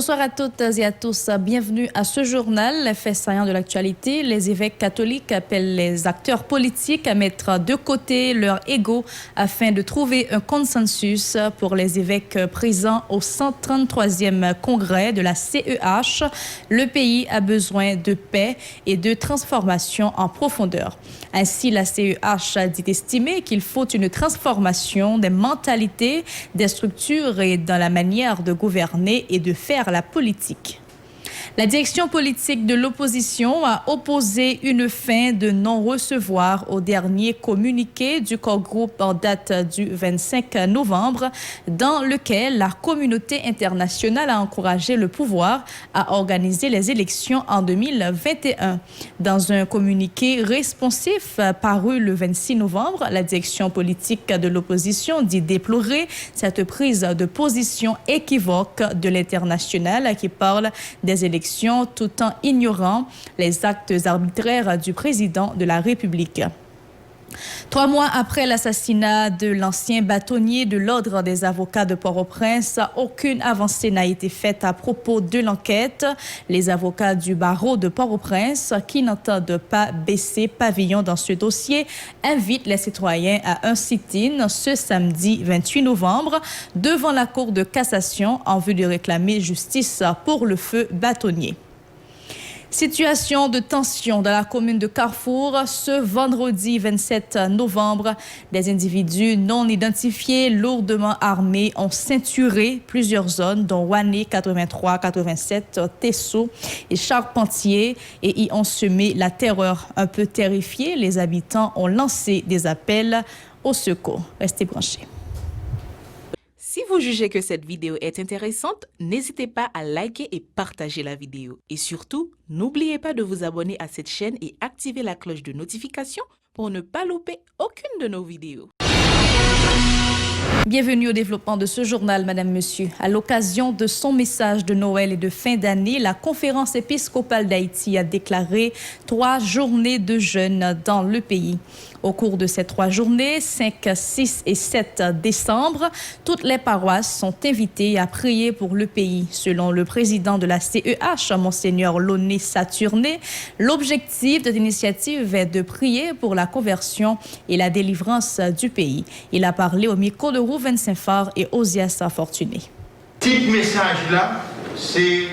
Bonsoir à toutes et à tous. Bienvenue à ce journal. Les faits saillants de l'actualité. Les évêques catholiques appellent les acteurs politiques à mettre de côté leur ego afin de trouver un consensus pour les évêques présents au 133e congrès de la CEH. Le pays a besoin de paix et de transformation en profondeur. Ainsi, la CEH dit estimer qu'il faut une transformation des mentalités, des structures et dans la manière de gouverner et de faire la politique. La direction politique de l'opposition a opposé une fin de non-recevoir au dernier communiqué du corps groupe en date du 25 novembre, dans lequel la communauté internationale a encouragé le pouvoir à organiser les élections en 2021. Dans un communiqué responsif paru le 26 novembre, la direction politique de l'opposition dit déplorer cette prise de position équivoque de l'international qui parle des élections tout en ignorant les actes arbitraires du président de la République. 3 mois après l'assassinat de l'ancien bâtonnier de l'Ordre des avocats de Port-au-Prince, aucune avancée n'a été faite à propos de l'enquête. Les avocats du barreau de Port-au-Prince, qui n'entendent pas baisser pavillon dans ce dossier, invitent les citoyens à un sit-in ce samedi 28 novembre devant la Cour de cassation en vue de réclamer justice pour le feu bâtonnier. Situation de tension dans la commune de Carrefour. Ce vendredi 27 novembre, des individus non identifiés lourdement armés ont ceinturé plusieurs zones, dont Wané 83, 87, Tessot et Charpentier, et y ont semé la terreur. Un peu terrifiés, les habitants ont lancé des appels au secours. Restez branchés. Si vous jugez que cette vidéo est intéressante, n'hésitez pas à liker et partager la vidéo. Et surtout, n'oubliez pas de vous abonner à cette chaîne et activer la cloche de notification pour ne pas louper aucune de nos vidéos. Bienvenue au développement de ce journal, Madame, Monsieur. À l'occasion de son message de Noël et de fin d'année, la Conférence épiscopale d'Haïti a déclaré 3 journées de jeûne dans le pays. Au cours de ces 3 journées, 5, 6 et 7 décembre, toutes les paroisses sont invitées à prier pour le pays. Selon le président de la CEH, Monseigneur Launay Saturné, l'objectif de l'initiative est de prier pour la conversion et la délivrance du pays. Il a parlé au micro de Rouven Saint-Phare et Osias Fortuné. Petit message là, c'est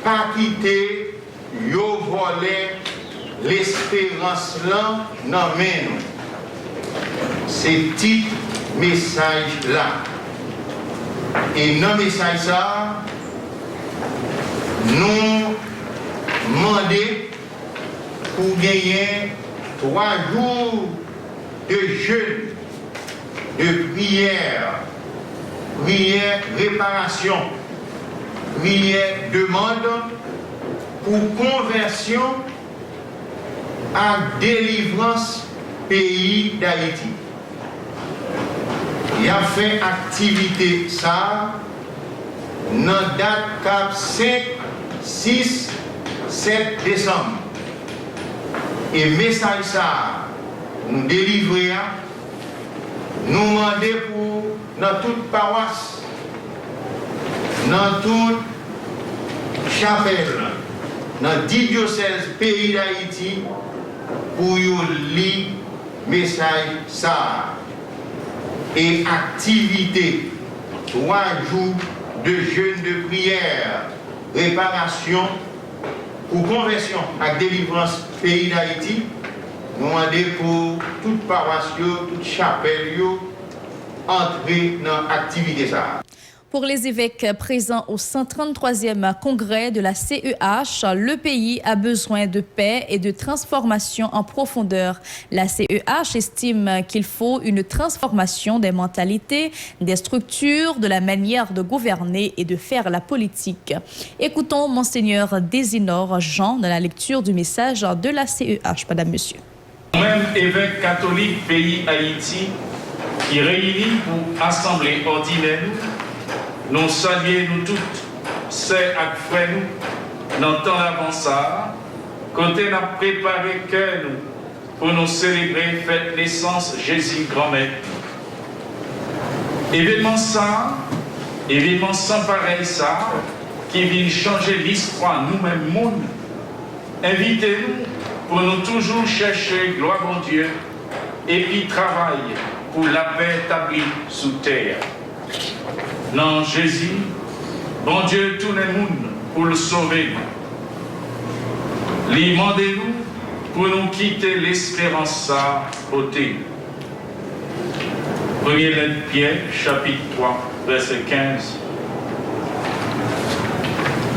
pas quitter, yo voler l'espérance là, non mais non. C'est petit message là. Et dans le message ça, nous demander pour gagner 3 jours de jeûne, de prière, réparation, prière demande pour conversion à délivrance pays d'Haïti. Il a fait activité ça dans date cap 5, 6, 7 décembre. Et message ça nous délivrer, nous demander pour dans toute paroisse, dans toute chapelle, dans 10 diocèses pays d'Haïti, pour lire message ça. Et activité, 3 jours de jeûne de prière, réparation ou conversion à délivrance pays d'Haïti, nous demandons pour toute paroisse, toute chapelle, entrer dans l'activité ça. Pour les évêques présents au 133e congrès de la CEH, le pays a besoin de paix et de transformation en profondeur. La CEH estime qu'il faut une transformation des mentalités, des structures, de la manière de gouverner et de faire la politique. Écoutons Monseigneur Désinor Jean dans la lecture du message de la CEH. Madame, Monsieur. Même évêque catholique pays Haïti, qui réunit pour assemblée ordinaire, nous saluons nous toutes, c'est à frères nous, dans le temps d'avance, côté n'a préparé que nous pour nous célébrer fête naissance Jésus grand-mère. Événement sans pareil ça, qui viennent changer l'histoire nous-mêmes monde. Invitez-nous pour nous toujours chercher gloire en Dieu et puis travailler pour la paix établie sous terre. Non, Jésus, bon Dieu, tout le monde pour le sauver. Demandez-nous pour nous quitter l'espérance à côté. 1 lettre Pierre, chapitre 3, verset 15.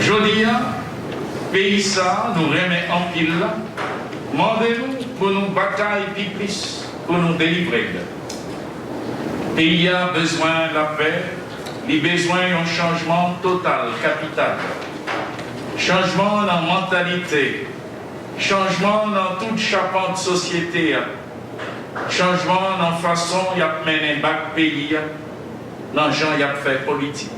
Jodia, pays ça, nous remet en pile là. Demandez-nous pour nous batailler puis plus, pour nous délivrer. Pays a besoin de la paix, il a besoin d'un changement total, capital. Changement dans la mentalité, changement dans toute chapante de société, changement dans la façon dont il y a mené le pays, dans la gens qui a fait politique.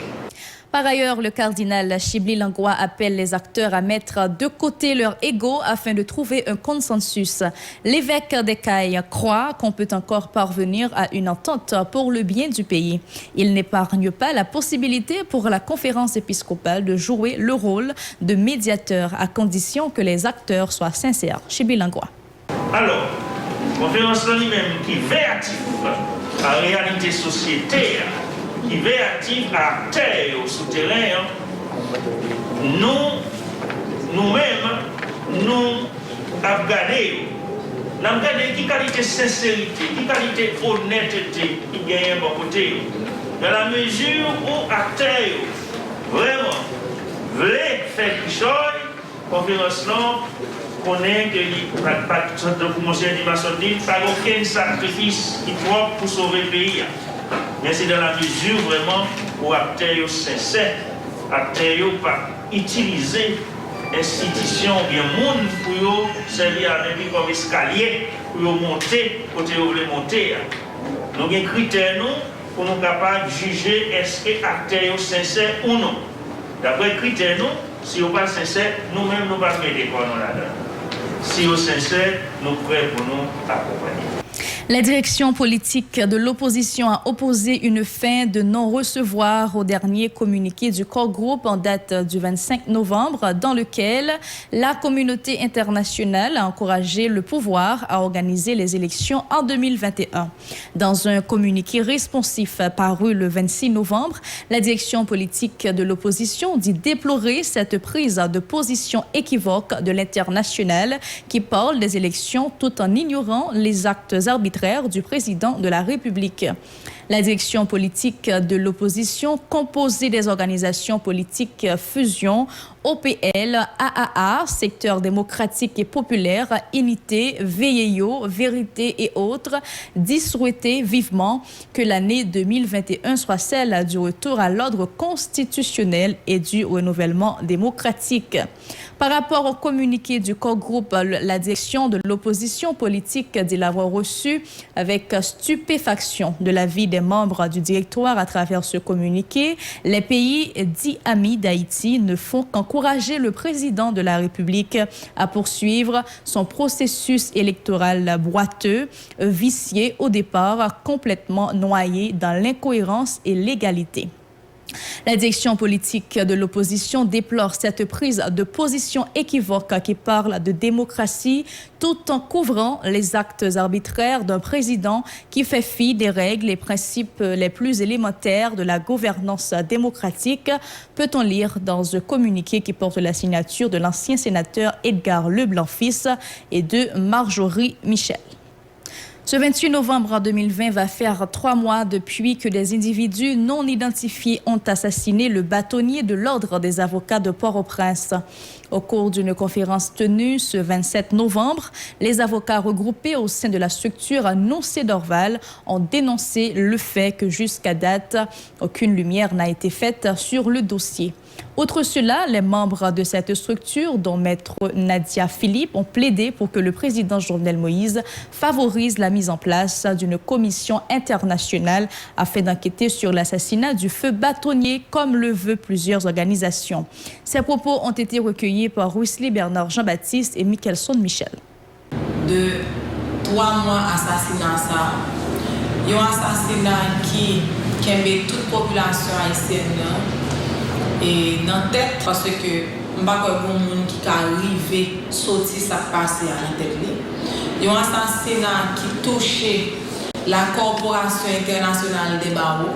Par ailleurs, le cardinal Chibli Langwa appelle les acteurs à mettre de côté leur ego afin de trouver un consensus. L'évêque d'Écaille croit qu'on peut encore parvenir à une entente pour le bien du pays. Il n'épargne pas la possibilité pour la conférence épiscopale de jouer le rôle de médiateur à condition que les acteurs soient sincères. Chibli Langwa. Alors, la conférence lui-même qui est réactive à la réalité sociétaire, qui est actif à terre, au souterrain, nous-mêmes, nous avons regardé qui qualité de sincérité, qui qualité d'honnêteté qui gagne à mon côté. Dans la mesure où à terre, vraiment, voulait faire quelque chose, la conférence connaît que le conseil d'Ibassondine n'a pas aucun sacrifice qui doit pour sauver le pays. Mais c'est dans la mesure vraiment où acteurs sincères, acteurs pas utiliser institutions bien monde pour servir avec comme escalier pour monter côté où vous monter. Nous avons des critères pour nous capables de juger est-ce que acteurs sincères ou non. D'après les critères si vous pas sincère, nous-mêmes nous pas mettre quoi nous là-dedans. Si vous sincère, nous prêts pour nous accompagner. La direction politique de l'opposition a opposé une fin de non-recevoir au dernier communiqué du corps groupe en date du 25 novembre, dans lequel la communauté internationale a encouragé le pouvoir à organiser les élections en 2021. Dans un communiqué responsif paru le 26 novembre, la direction politique de l'opposition dit déplorer cette prise de position équivoque de l'international qui parle des élections tout en ignorant les actes arbitraires du président de la République. La direction politique de l'opposition, composée des organisations politiques Fusion, OPL, AAA, Secteur démocratique et populaire, Unité, VEIO, Vérité et autres, dit souhaiter vivement que l'année 2021 soit celle du retour à l'ordre constitutionnel et du renouvellement démocratique. Par rapport au communiqué du corps groupe, la direction de l'opposition politique dit l'avoir reçu avec stupéfaction de l'avis des membres du directoire à travers ce communiqué. Les pays dits amis d'Haïti ne font qu'encourager le président de la République à poursuivre son processus électoral boiteux, vicié au départ, complètement noyé dans l'incohérence et l'égalité. La direction politique de l'opposition déplore cette prise de position équivoque qui parle de démocratie tout en couvrant les actes arbitraires d'un président qui fait fi des règles et principes les plus élémentaires de la gouvernance démocratique, peut-on lire dans un communiqué qui porte la signature de l'ancien sénateur Edgar Leblanc-Fils et de Marjorie Michel. Ce 28 novembre 2020 va faire 3 mois depuis que des individus non identifiés ont assassiné le bâtonnier de l'Ordre des avocats de Port-au-Prince. Au cours d'une conférence tenue ce 27 novembre, les avocats regroupés au sein de la structure Noncé d'Orval ont dénoncé le fait que jusqu'à date, aucune lumière n'a été faite sur le dossier. Outre cela, les membres de cette structure, dont Maître Nadia Philippe, ont plaidé pour que le président Jovenel Moïse favorise la mise en place d'une commission internationale afin d'enquêter sur l'assassinat du feu bâtonnier, comme le veulent plusieurs organisations. Ces propos ont été recueillis par Wesley Bernard Jean-Baptiste et Michelson Michel. De 3 mois assassinat ça, il y a un assassinat qui met toute population haïtienne et dans tête parce que je ne sais pas monde qui arrive sortir ça passer à la tête. Il y a un assassinat qui touchait la Corporation internationale des barreaux.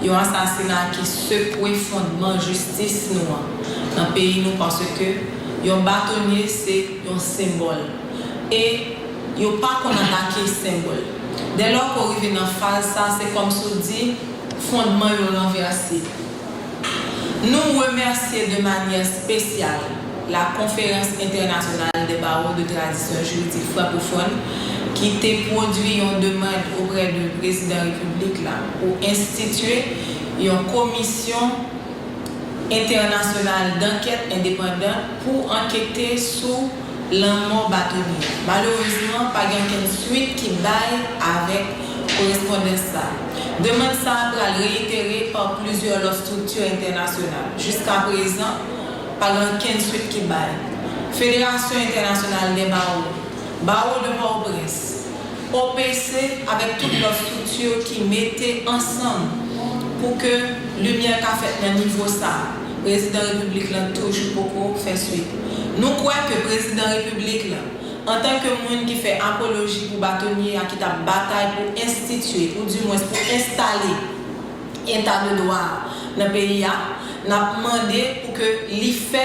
Il y a un assassinat qui secoue le fondement de la justice dans le pays parce que un bâtonnier c'est un symbole. Et il n'y a pas qu'on attaque le symbole. Dès lors qu'on arrive dans la phase, ça c'est comme si on dit fondement est renversé. Nous remercions de manière spéciale la Conférence internationale des barreaux de tradition juridique francophone qui a produit une demande auprès du président de la République là, pour instituer une commission internationale d'enquête indépendante pour enquêter sur l'amour bâtonnier. Malheureusement, pas de suite qui baille avec correspondance. Demande ça sera réitérée par plusieurs structures internationales. Jusqu'à présent, pas de suite qui baille. Fédération internationale des barreaux, barreaux de Port-au-Prince, OPC avec toutes leurs structures qui mettaient ensemble pour que lumière qu'a fait à niveau ça. Le président de la République l'a toujours beaucoup fait suite. Nous croyons que le président de la République là, en tant que monde qui fait apologie pour bâtonnier, qui a bataille pour instituer, ou du moins pour installer état de droit dans le pays, n'a demandé pour que l'il fait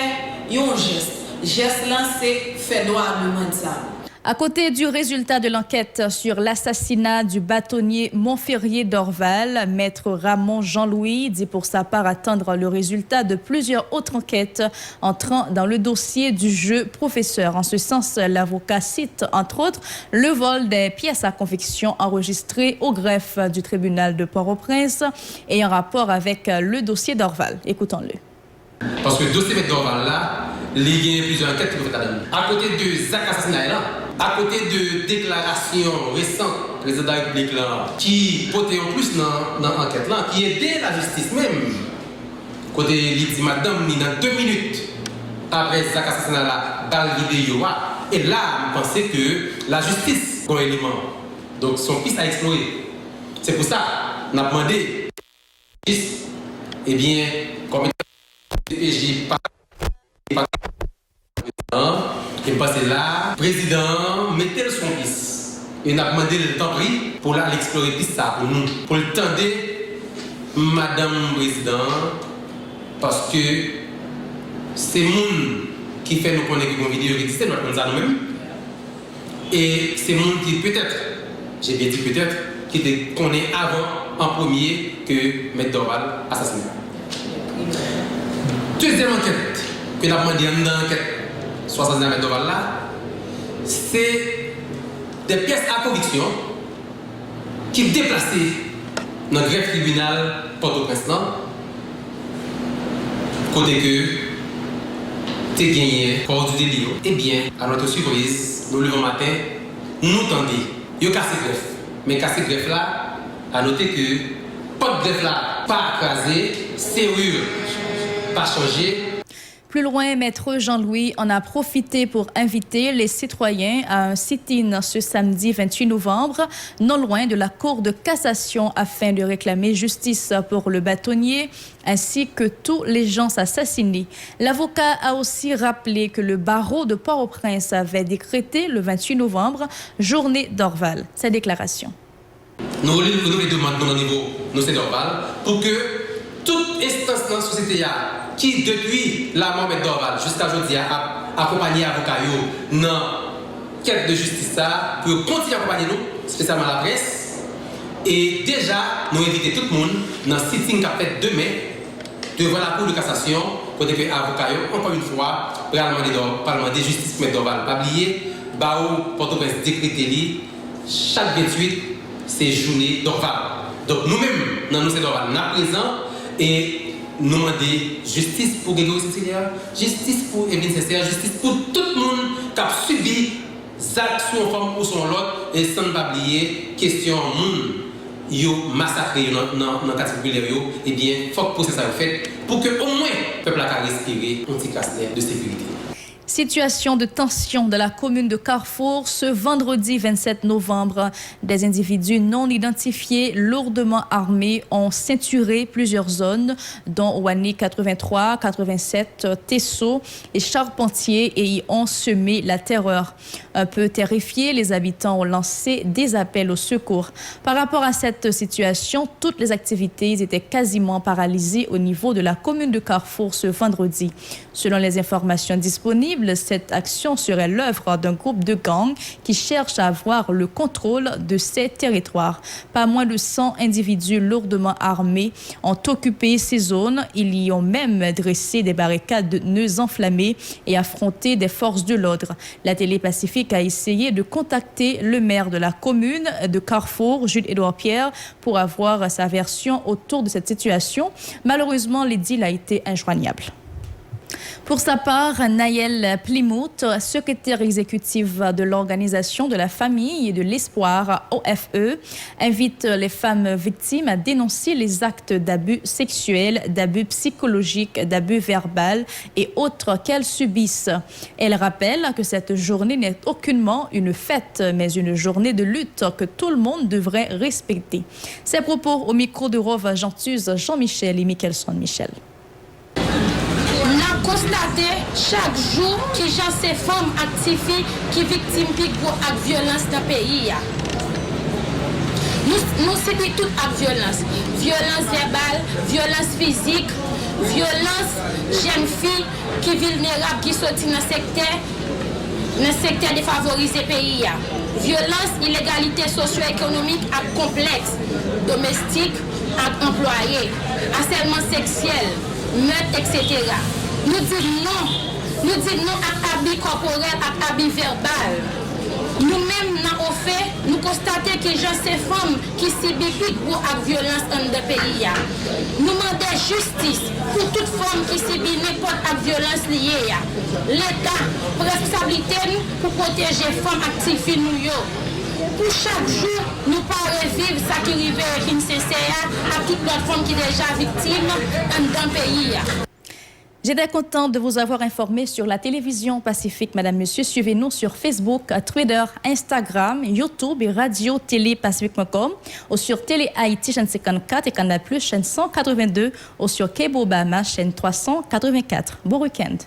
un geste. Geste là, c'est fait droit de ça. À côté du résultat de l'enquête sur l'assassinat du bâtonnier Montferrier d'Orval, maître Ramon Jean-Louis dit pour sa part attendre le résultat de plusieurs autres enquêtes entrant dans le dossier du jeu professeur. En ce sens, l'avocat cite entre autres le vol des pièces à confection enregistrées au greffe du tribunal de Port-au-Prince et en rapport avec le dossier d'Orval. Écoutons-le. Parce que le dossier d'Orval là, il y a plusieurs enquêtes qui peuvent être données. À côté de Zach assassinat là, à côté de déclarations récentes, président de la République là, qui portaient en plus dans l'enquête là, qui aidaient la justice même. Côté il dit madame, dans 2 minutes après Zach assassinat là, dans la vidéo, et là, je pensais que la justice est un élément. Donc son fils a exploré. C'est pour ça qu'on a demandé, eh bien, comme DPJ pas et passé là, président mettez son fils. Et on a demandé le temps pris pour l'explorer tout ça pour nous. Pour le tendre, madame président, parce que c'est monde qui fait nous connaître une vidéo qui existe, nous connaissons nous-mêmes. Et c'est monde qui peut-être, j'ai bien dit peut-être, qui connaît avant en premier que M. Dorval assassiné. Deuxième enquête que nous avons demandé dans l'enquête 69 M. Dorval là, c'est des pièces à conviction qui déplacées dans le greffe tribunal Port-au-Prince. Côté que tu as gagné corps du délit. Eh bien, à notre surprise, nous levons matin, nous tendons, il y a cassé greffe. Mais cassé greffe là, à noter que pas de greffe là, pas écrasé, serrure, pas changé. Plus loin, Maître Jean-Louis en a profité pour inviter les citoyens à un sit-in ce samedi 28 novembre, non loin de la Cour de cassation, afin de réclamer justice pour le bâtonnier ainsi que tous les gens assassinés. L'avocat a aussi rappelé que le barreau de Port-au-Prince avait décrété le 28 novembre journée d'Orval. Sa déclaration. Nous les demandons au niveau de d'Orval pour que toute instance dans la société qui, depuis la mort de Dorval jusqu'à aujourd'hui, a accompagné les avocats dans la quête de justice, pour continuer à accompagner nous, spécialement la presse. Et déjà, nous invitons tout le monde dans le sitting qu'a fait demain devant la Cour de cassation pour que les avocats, encore une fois, Parlement de justice pour M. Dorval. Pas oublier, Port-au-Prince décrété chaque 28, c'est journée Dorval. Donc nous-mêmes, dans nous, c'est Dorval, nous sommes présents et nous demandons justice pour Grégory Cécilia, justice pour Evelyne Cécilia, justice pour tout le monde qui a subi des actions en forme ou son lot, et sans pas oublier, question monde, ils ont massacré dans le quartier populaire, eh bien, il faut que le procès soit fait pour que au moins le peuple a respiré un petit casse de sécurité. Situation de tension de la commune de Carrefour ce vendredi 27 novembre. Des individus non identifiés lourdement armés ont ceinturé plusieurs zones, dont Ouani 83, 87, Tesso et Charpentier, et y ont semé la terreur. Un peu terrifiés, les habitants ont lancé des appels au secours. Par rapport à cette situation, toutes les activités étaient quasiment paralysées au niveau de la commune de Carrefour ce vendredi. Selon les informations disponibles, cette action serait l'œuvre d'un groupe de gangs qui cherche à avoir le contrôle de ces territoires. Pas moins de 100 individus lourdement armés ont occupé ces zones. Ils y ont même dressé des barricades de nœuds enflammés et affronté des forces de l'ordre. La télé Pacifique a essayé de contacter le maire de la commune de Carrefour, Jules-Édouard Pierre, pour avoir sa version autour de cette situation. Malheureusement, l'édile a été injoignable. Pour sa part, Naël Plymouth, secrétaire exécutive de l'Organisation de la Famille et de l'Espoir, OFE, invite les femmes victimes à dénoncer les actes d'abus sexuels, d'abus psychologiques, d'abus verbal et autres qu'elles subissent. Elle rappelle que cette journée n'est aucunement une fête, mais une journée de lutte que tout le monde devrait respecter. Ces propos au micro de Rove Gentuse, Jean-Michel et Michelson Michel. Nous constatons chaque jour que ces femmes actives qui victimes de violence dans le pays. Nous subissons toute violence. Violence verbale, violence physique, violence jeunes filles qui sont vulnérables, qui sont dans le secteur défavorisé du pays. Violence, illégalité socio-économique et complexe, domestique et employé, harcèlement sexuel, meurtre, etc. Nous disons non à l'abus corporel, à l'abus verbal. Nous-mêmes, nous constatons que ces femmes qui subissent la violence dans le pays. Nous demandons justice pour toute femme qui subit n'importe quelle violence liée. L'État a responsabilité pour protéger les femmes actives. Pour chaque jour, nous pouvons vivre ce qui arrive avec une CCA à toute notre femme qui est déjà victime dans le pays. J'étais contente de vous avoir informé sur la télévision Pacifique. Madame, Monsieur, suivez-nous sur Facebook, Twitter, Instagram, YouTube et radio-télé-pacifique.com ou sur Télé Haïti, chaîne 54 et Canal+, chaîne 182 ou sur Cable Obama, chaîne 384. Bon week-end.